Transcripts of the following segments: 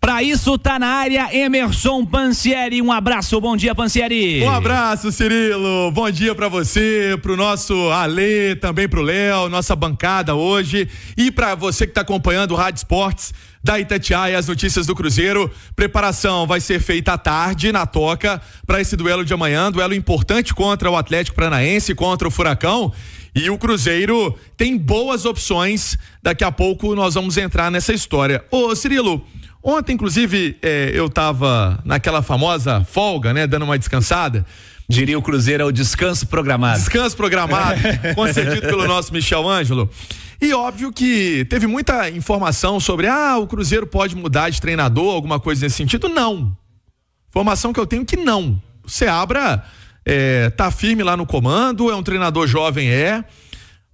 Pra isso tá na área Emerson Pansieri. Um abraço, bom dia, Pansieri. Um abraço, Cirilo. Bom dia pra você, pro nosso Alê, também pro Léo, nossa bancada hoje. E pra você que tá acompanhando o Rádio Esportes da Itatiaia, as notícias do Cruzeiro. Preparação vai ser feita à tarde na Toca para esse duelo de amanhã, duelo importante contra o Atlético Paranaense, contra o Furacão. E o Cruzeiro tem boas opções. Daqui a pouco nós vamos entrar nessa história. Ô, Cirilo, ontem, inclusive, eu tava naquela famosa folga, né? Dando uma descansada. Diria o Cruzeiro, é o descanso programado. Descanso programado, concedido pelo nosso Michel Ângelo. E óbvio que teve muita informação sobre, o Cruzeiro pode mudar de treinador, alguma coisa nesse sentido. Não. Informação que eu tenho que não. O Seabra tá firme lá no comando, é um treinador jovem,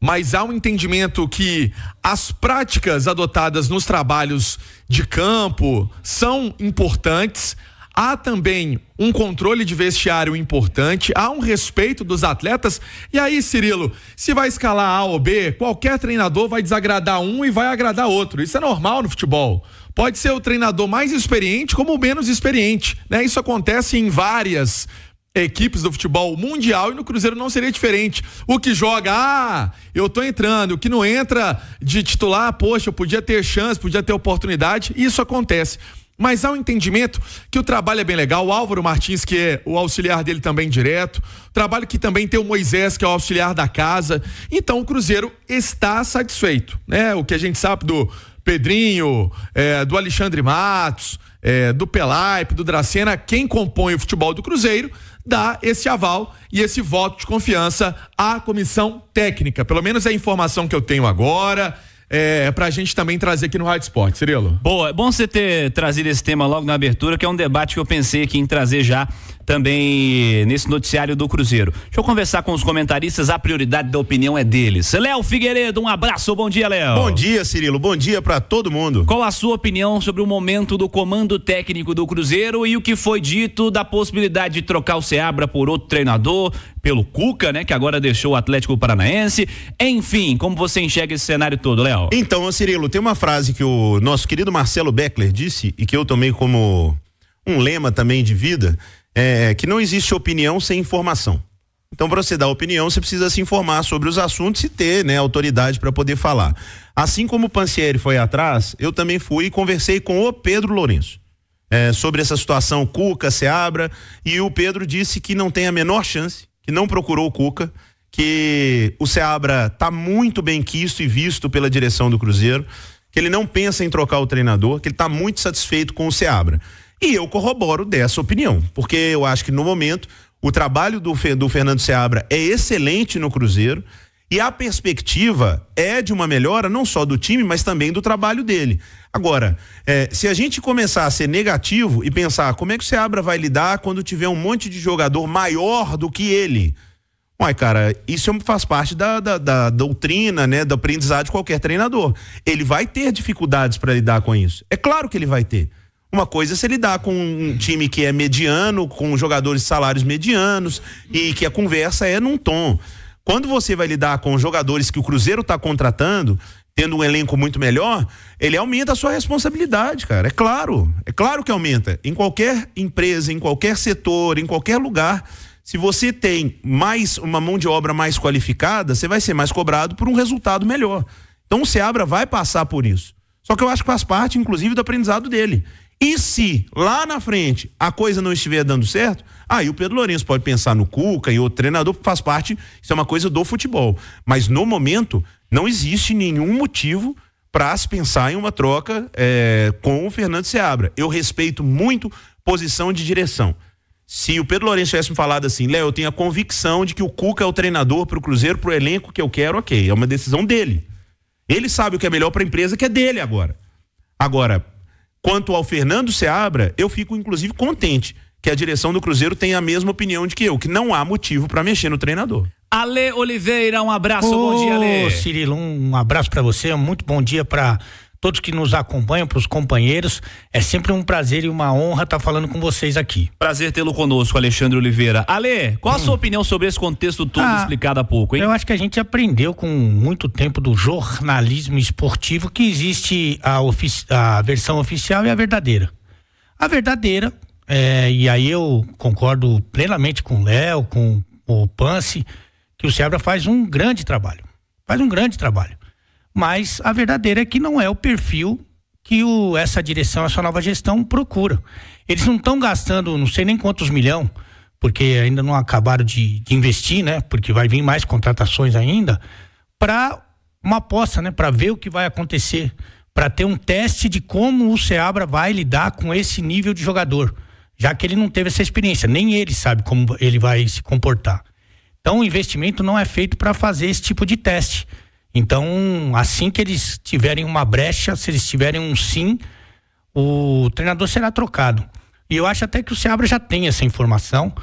mas há um entendimento que as práticas adotadas nos trabalhos de campo são importantes. Há também um controle de vestiário importante, há um respeito dos atletas. E aí, Cirilo, se vai escalar A ou B, qualquer treinador vai desagradar um e vai agradar outro. Isso é normal no futebol. Pode ser o treinador mais experiente como o menos experiente, né? Isso acontece em várias equipes do futebol mundial e no Cruzeiro não seria diferente. O que joga, eu tô entrando, o que não entra de titular, poxa, eu podia ter chance, podia ter oportunidade, isso acontece. Mas há um entendimento que o trabalho é bem legal. O Álvaro Martins, que é o auxiliar dele também direto. Trabalho que também tem o Moisés, que é o auxiliar da casa. Então o Cruzeiro está satisfeito, né? O que a gente sabe do Pedrinho, do Alexandre Matos, do Pelaipe, do Dracena, quem compõe o futebol do Cruzeiro, dá esse aval e esse voto de confiança à comissão técnica. Pelo menos é a informação que eu tenho agora. Pra gente também trazer aqui no Rádio Esporte, Cirilo. Boa, é bom você ter trazido esse tema logo na abertura, que é um debate que eu pensei aqui em trazer já também nesse noticiário do Cruzeiro. Deixa eu conversar com os comentaristas, a prioridade da opinião é deles. Léo Figueiredo, um abraço, bom dia, Léo. Bom dia, Cirilo, bom dia pra todo mundo. Qual a sua opinião sobre o momento do comando técnico do Cruzeiro e o que foi dito da possibilidade de trocar o Seabra por outro treinador, pelo Cuca, né, que agora deixou o Atlético Paranaense, enfim, como você enxerga esse cenário todo, Léo? Então, Cirilo, tem uma frase que o nosso querido Marcelo Beckler disse e que eu tomei como um lema também de vida, que não existe opinião sem informação. Então, para você dar opinião, você precisa se informar sobre os assuntos e ter, né, autoridade para poder falar. Assim como o Pansieri foi atrás, eu também fui e conversei com o Pedro Lourenço sobre essa situação Cuca, Seabra, e o Pedro disse que não tem a menor chance, que não procurou o Cuca, que o Seabra tá muito bem quisto e visto pela direção do Cruzeiro, que ele não pensa em trocar o treinador, que ele tá muito satisfeito com o Seabra. E eu corroboro dessa opinião, porque eu acho que no momento o trabalho do Fernando Seabra é excelente no Cruzeiro e a perspectiva é de uma melhora não só do time, mas também do trabalho dele. Agora, se a gente começar a ser negativo e pensar como é que o Seabra vai lidar quando tiver um monte de jogador maior do que ele, cara, isso faz parte da doutrina, né, do aprendizado de qualquer treinador. Ele vai ter dificuldades para lidar com isso. É claro que ele vai ter. Uma coisa é se lidar com um time que é mediano, com jogadores de salários medianos e que a conversa é num tom. Quando você vai lidar com jogadores que o Cruzeiro está contratando, tendo um elenco muito melhor, ele aumenta a sua responsabilidade, cara. É claro que aumenta. Em qualquer empresa, em qualquer setor, em qualquer lugar, se você tem uma mão de obra mais qualificada, você vai ser mais cobrado por um resultado melhor. Então o Seabra vai passar por isso. Só que eu acho que faz parte, inclusive, do aprendizado dele. E se lá na frente a coisa não estiver dando certo, aí o Pedro Lourenço pode pensar no Cuca e outro treinador, faz parte, isso é uma coisa do futebol. Mas no momento não existe nenhum motivo para se pensar em uma troca com o Fernando Seabra. Eu respeito muito posição de direção. Se o Pedro Lourenço tivesse me falado assim, Léo, eu tenho a convicção de que o Cuca é o treinador para o Cruzeiro, para o elenco que eu quero, ok, é uma decisão dele. Ele sabe o que é melhor para a empresa, que é dele agora. Agora, quanto ao Fernando Seabra, eu fico inclusive contente que a direção do Cruzeiro tenha a mesma opinião de que eu, que não há motivo para mexer no treinador. Ale Oliveira, um abraço, bom dia, Ale. Cirilo, um abraço para você, muito bom dia para todos que nos acompanham, para os companheiros. É sempre um prazer e uma honra estar falando com vocês aqui. Prazer tê-lo conosco, Alexandre Oliveira. Ale, qual a sua opinião sobre esse contexto todo explicado há pouco, hein? Eu acho que a gente aprendeu com muito tempo do jornalismo esportivo que existe a versão oficial e a verdadeira. A verdadeira, e aí eu concordo plenamente com o Léo, com o Pance, que o Seabra faz um grande trabalho. Mas a verdadeira é que não é o perfil que essa direção, essa nova gestão procura. Eles não estão gastando não sei nem quantos milhões, porque ainda não acabaram de investir, né? Porque vai vir mais contratações ainda, para uma aposta, né? Para ver o que vai acontecer, para ter um teste de como o Seabra vai lidar com esse nível de jogador, já que ele não teve essa experiência, nem ele sabe como ele vai se comportar. Então o investimento não é feito para fazer esse tipo de teste. Então, assim que eles tiverem uma brecha, se eles tiverem um sim, o treinador será trocado. E eu acho até que o Seabra já tem essa informação.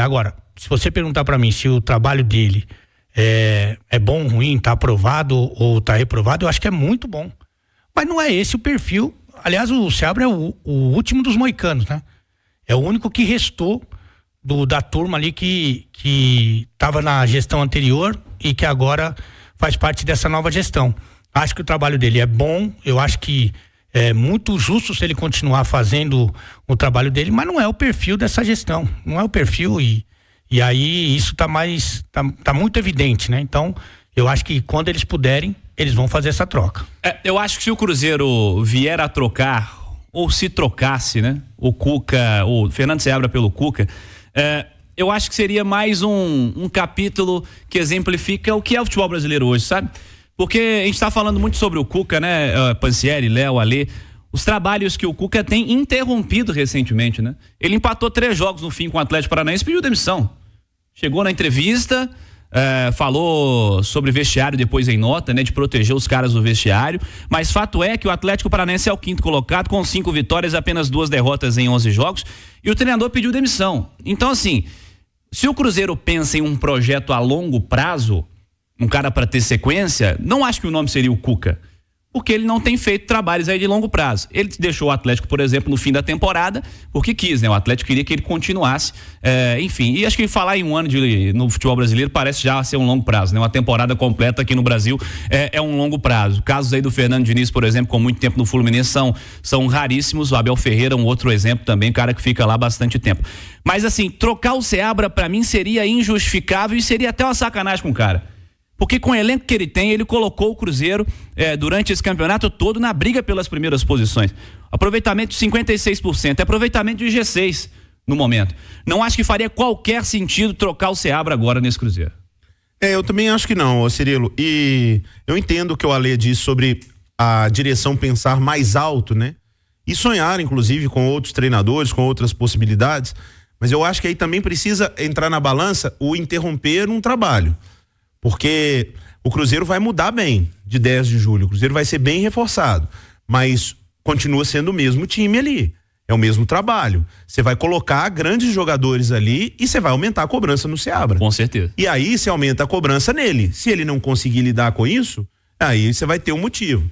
Agora, se você perguntar para mim se o trabalho dele é bom, ruim, tá aprovado ou tá reprovado, eu acho que é muito bom. Mas não é esse o perfil. Aliás, o Seabra é o último dos moicanos, né? É o único que restou da turma ali que tava na gestão anterior e que agora faz parte dessa nova gestão. Acho que o trabalho dele é bom, eu acho que é muito justo se ele continuar fazendo o trabalho dele, mas não é o perfil dessa gestão, não é o perfil e aí isso tá muito evidente, né? Então, eu acho que quando eles puderem, eles vão fazer essa troca. Eu acho que se o Cruzeiro vier a trocar, ou se trocasse, né? O Fernando Seabra pelo Cuca, eu acho que seria mais um capítulo que exemplifica o que é o futebol brasileiro hoje, sabe? Porque a gente tá falando muito sobre o Cuca, né? Pansieri, Léo, Alê, os trabalhos que o Cuca tem interrompido recentemente, né? Ele empatou 3 jogos no fim com o Atlético Paranaense e pediu demissão. Chegou na entrevista, falou sobre vestiário depois em nota, né? De proteger os caras do vestiário, mas fato é que o Atlético Paranaense é o 5º colocado com 5 vitórias, apenas 2 derrotas em 11 jogos, e o treinador pediu demissão. Então, assim, se o Cruzeiro pensa em um projeto a longo prazo, um cara para ter sequência, não acho que o nome seria o Cuca, porque ele não tem feito trabalhos aí de longo prazo. Ele deixou o Atlético, por exemplo, no fim da temporada, porque quis, né? O Atlético queria que ele continuasse, enfim, e acho que falar em um ano no futebol brasileiro parece já ser um longo prazo, né? Uma temporada completa aqui no Brasil é um longo prazo. Casos aí do Fernando Diniz, por exemplo, com muito tempo no Fluminense são raríssimos. O Abel Ferreira um outro exemplo também, cara que fica lá bastante tempo. Mas assim, trocar o Seabra pra mim seria injustificável e seria até uma sacanagem com o cara. Porque com o elenco que ele tem, ele colocou o Cruzeiro durante esse campeonato todo na briga pelas primeiras posições. Aproveitamento de 56%, aproveitamento de G6 no momento. Não acho que faria qualquer sentido trocar o Seabra agora nesse Cruzeiro. Eu também acho que não, Cirilo. E eu entendo o que o Alê disse sobre a direção pensar mais alto, né? E sonhar, inclusive, com outros treinadores, com outras possibilidades. Mas eu acho que aí também precisa entrar na balança o interromper um trabalho. Porque o Cruzeiro vai mudar bem de 10 de julho, o Cruzeiro vai ser bem reforçado, mas continua sendo o mesmo time ali, é o mesmo trabalho. Você vai colocar grandes jogadores ali e você vai aumentar a cobrança no Seabra. Com certeza. E aí você aumenta a cobrança nele. Se ele não conseguir lidar com isso, aí você vai ter um motivo.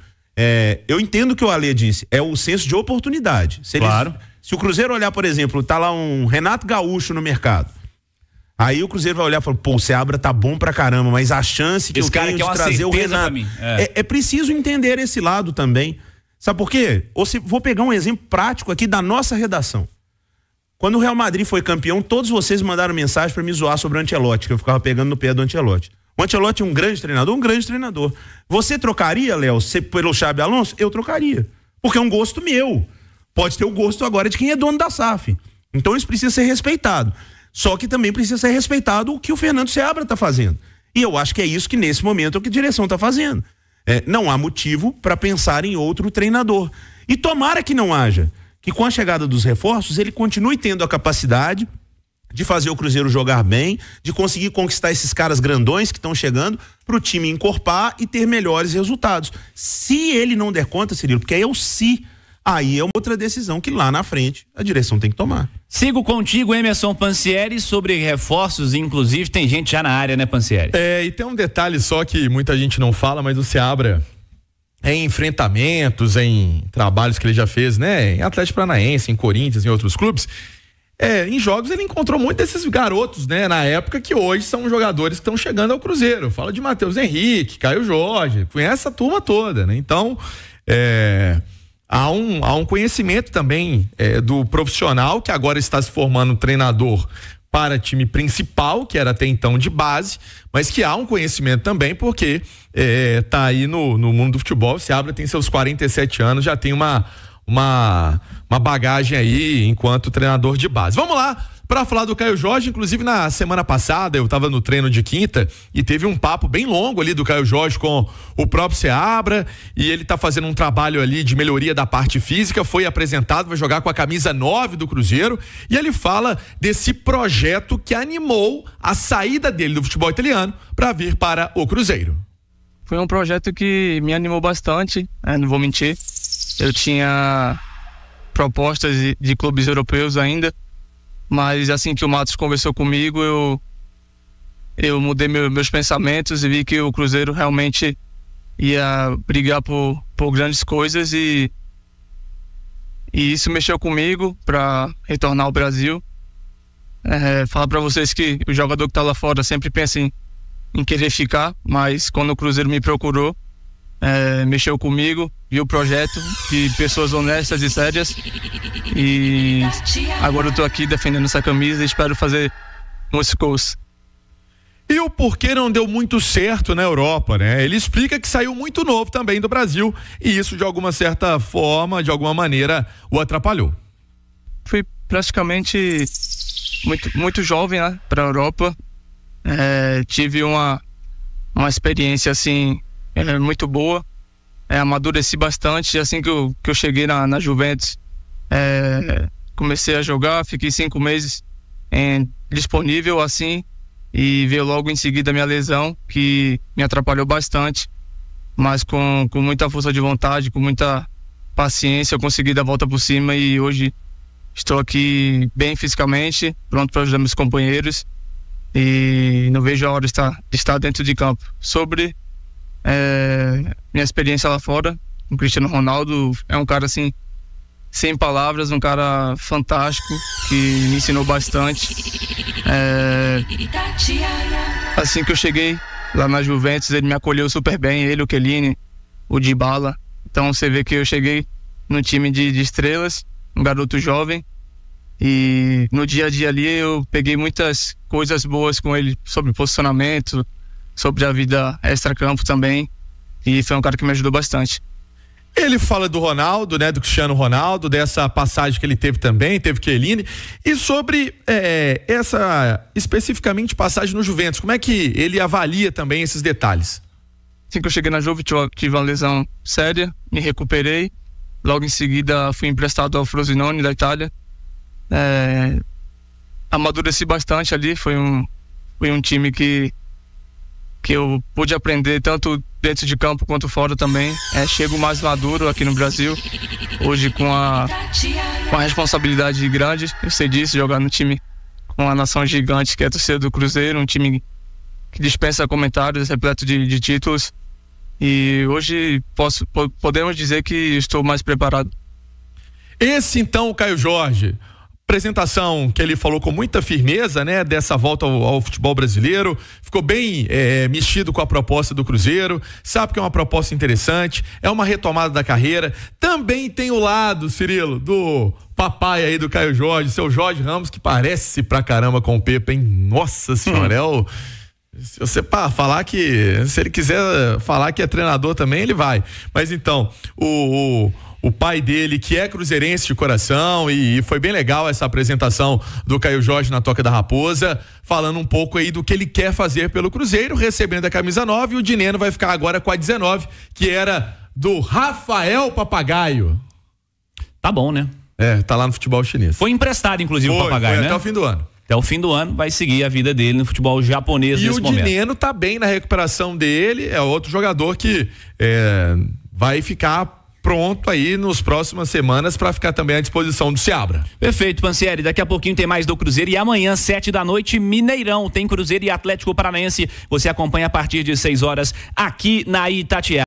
Eu entendo o que o Alê disse, é o senso de oportunidade. Se o Cruzeiro olhar, por exemplo, tá lá um Renato Gaúcho no mercado, aí o Cruzeiro vai olhar e falar, pô, o Seabra tá bom pra caramba, mas a chance que esse eu tenho de trazer o Renato... É preciso entender esse lado também. Sabe por quê? Vou pegar um exemplo prático aqui da nossa redação. Quando o Real Madrid foi campeão, todos vocês mandaram mensagem pra me zoar sobre o Ancelotti, que eu ficava pegando no pé do Ancelotti. O Ancelotti é um grande treinador? Um grande treinador. Você trocaria, Léo, pelo Xabi Alonso? Eu trocaria. Porque é um gosto meu. Pode ter o gosto agora de quem é dono da SAF. Então isso precisa ser respeitado. Só que também precisa ser respeitado o que o Fernando Seabra está fazendo. E eu acho que é isso que nesse momento é o que a direção está fazendo. Não há motivo para pensar em outro treinador. E tomara que não haja. Que com a chegada dos reforços ele continue tendo a capacidade de fazer o Cruzeiro jogar bem, de conseguir conquistar esses caras grandões que estão chegando para o time encorpar e ter melhores resultados. Se ele não der conta, Cirilo, porque aí é o se... Aí é uma outra decisão que lá na frente a direção tem que tomar. Sigo contigo, Emerson Pansieri, sobre reforços, inclusive tem gente já na área, né, Pansieri? E tem um detalhe só que muita gente não fala, mas o Seabra, em enfrentamentos, em trabalhos que ele já fez, né, em Atlético Paranaense, em Corinthians, em outros clubes, em jogos ele encontrou muitos desses garotos, né, na época, que hoje são jogadores que estão chegando ao Cruzeiro. Fala de Matheus Henrique, Caio Jorge, conhece essa turma toda, né? Então, há um conhecimento também do profissional que agora está se formando treinador para time principal, que era até então de base, mas que há um conhecimento também porque tá aí no mundo do futebol. O Seabra tem seus 47 anos, já tem uma bagagem aí enquanto treinador de base. Vamos lá para falar do Caio Jorge. Inclusive na semana passada eu estava no treino de quinta e teve um papo bem longo ali do Caio Jorge com o próprio Seabra, e ele tá fazendo um trabalho ali de melhoria da parte física, foi apresentado, vai jogar com a camisa 9 do Cruzeiro, e ele fala desse projeto que animou a saída dele do futebol italiano para vir para o Cruzeiro. Foi um projeto que me animou bastante, não vou mentir. Eu tinha propostas de clubes europeus ainda, mas assim que o Matos conversou comigo, eu mudei meus pensamentos e vi que o Cruzeiro realmente ia brigar por grandes coisas, e isso mexeu comigo para retornar ao Brasil. Falar para vocês que o jogador que tá lá fora sempre pensa em querer ficar, mas quando o Cruzeiro me procurou, mexeu comigo, viu o projeto de pessoas honestas e sérias, e agora eu tô aqui defendendo essa camisa e espero fazer muitos gols. E o porquê não deu muito certo na Europa, né? Ele explica que saiu muito novo também do Brasil, e isso de alguma certa forma, de alguma maneira, o atrapalhou. Fui praticamente muito jovem, né, para a Europa. Tive uma experiência assim muito boa, amadureci bastante. Assim que eu cheguei na Juventus, comecei a jogar, fiquei 5 meses disponível assim, e veio logo em seguida a minha lesão, que me atrapalhou bastante, mas com muita força de vontade, com muita paciência, eu consegui dar a volta por cima, e hoje estou aqui bem fisicamente, pronto para ajudar meus companheiros, e não vejo a hora de estar dentro de campo. Sobre minha experiência lá fora, o Cristiano Ronaldo é um cara assim, sem palavras, um cara fantástico, que me ensinou bastante. Assim que eu cheguei lá na Juventus, ele me acolheu super bem, ele, o Chiellini, o Dybala. Então você vê que eu cheguei num time de estrelas, um garoto jovem, e no dia a dia ali eu peguei muitas coisas boas com ele, sobre posicionamento, sobre a vida extra-campo também, e foi um cara que me ajudou bastante. Ele fala do Ronaldo, né, do Cristiano Ronaldo, dessa passagem que ele teve também, teve Chiellini, e sobre essa especificamente passagem no Juventus, como é que ele avalia também esses detalhes? Assim que eu cheguei na Juve, tive uma lesão séria, me recuperei, logo em seguida fui emprestado ao Frosinone da Itália, amadureci bastante ali, foi um time que eu pude aprender tanto dentro de campo quanto fora também. Chego mais maduro aqui no Brasil, hoje com a responsabilidade grande, eu sei disso, jogar no time com uma nação gigante que é a torcida do Cruzeiro, um time que dispensa comentários, repleto de títulos, e hoje podemos dizer que estou mais preparado. Esse então o Caio Jorge, apresentação que ele falou com muita firmeza, né, dessa volta ao futebol brasileiro, ficou bem mexido com a proposta do Cruzeiro, sabe que é uma proposta interessante, é uma retomada da carreira. Também tem o lado, Cirilo, do papai aí do Caio Jorge, seu Jorge Ramos, que parece pra caramba com o Pepe, hein? Nossa senhora, se você falar se ele quiser falar que é treinador também, ele vai. Mas então, o pai dele, que é cruzeirense de coração, e foi bem legal essa apresentação do Caio Jorge na Toca da Raposa, falando um pouco aí do que ele quer fazer pelo Cruzeiro, recebendo a camisa 9, e o Dineno vai ficar agora com a 19, que era do Rafael Papagaio. Tá bom, né? Tá lá no futebol chinês. Foi emprestado, inclusive, o Papagaio, né? Até o fim do ano. Até o fim do ano vai seguir a vida dele no futebol japonês nesse momento. E o Dineno tá bem na recuperação dele, é outro jogador que vai ficar pronto aí nos próximas semanas para ficar também à disposição do Seabra. Perfeito, Pansieri. Daqui a pouquinho tem mais do Cruzeiro, e amanhã, 7h, Mineirão, tem Cruzeiro e Atlético Paranaense. Você acompanha a partir de 6 horas aqui na Itatiaia.